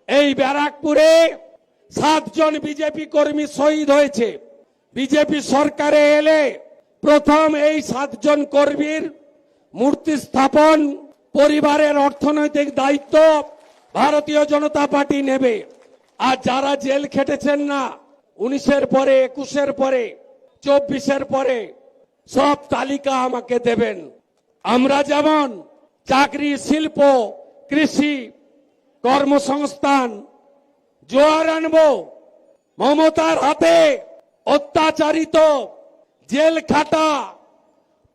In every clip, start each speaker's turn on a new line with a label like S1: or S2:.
S1: এই ব্যারাকপুরে 7 জন বিজেপি কর্মী শহীদ হয়েছে। বিজেপি সরকারে এলে প্রথম এই 7 জন কর্মীর মূর্তি স্থাপন, পরিবারের অর্থনৈতিক দায়িত্ব ভারতীয় জনতা পার্টি নেবে। আর যারা জেল খেটেছেন না 19-এর পরে, 21-এর পরে, 24-এর পরে, সব তালিকা আমাকে দেবেন। আমরা যেমন চাকরি, শিল্প, কৃষি, কর্মসংস্থান জোয়ার আনবো, মমতার হাতে অত্যাচারিত, জেল খাটা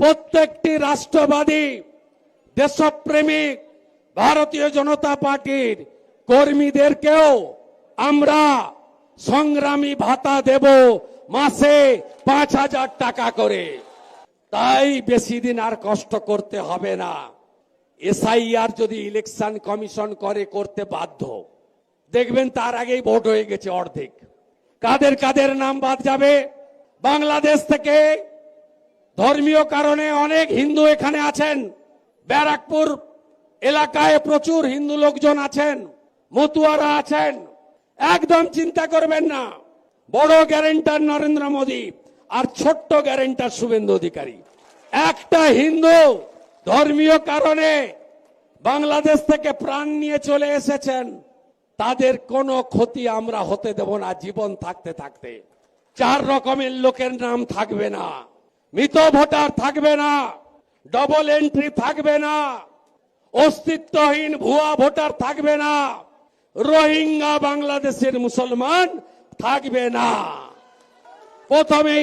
S1: প্রত্যেকটি রাষ্ট্রবাদী, দেশপ্রেমিক ভারতীয় জনতা পার্টির কর্মীদেরকেও আমরা সংগ্রামী ভাতা দেব, মাসে 5,000 টাকা করে। তাই বেশি দিন আর কষ্ট করতে হবে না। এসআইআর যদি ইলেকশন কমিশন করতে বাধ্য, দেখবেন তার আগেই ভোট হয়ে গেছে অর্ধেক। কাদের কাদের নাম বাদ যাবে? বাংলাদেশ থেকে ধর্মীয় কারণে অনেক হিন্দু এখানে আছেন, ব্যারাকপুর এলাকায় প্রচুর হিন্দু লোকজন আছেন, মতুয়ারা আছেন। একদম চিন্তা করবেন না। বড় গ্যারেন্টার নরেন্দ্র মোদী আর ছোট্ট গ্যারেন্টার শুভেন্দু অধিকারী। একটা হিন্দু ধর্মীয় কারণে বাংলাদেশ থেকে প্রাণ নিয়ে চলে এসেছেন, তাদের কোনো ক্ষতি আমরা হতে দেব না। জীবন থাকতে থাকতে 4 রকমের লোকের নাম থাকবে না, মৃত ভোটার থাকবে না, ডবল এন্ট্রি থাকবে না, অস্তিত্বহীন ভুয়া ভোটার থাকবে না, রোহিঙ্গা বাংলাদেশের মুসলমান থাকবে না। প্রথমে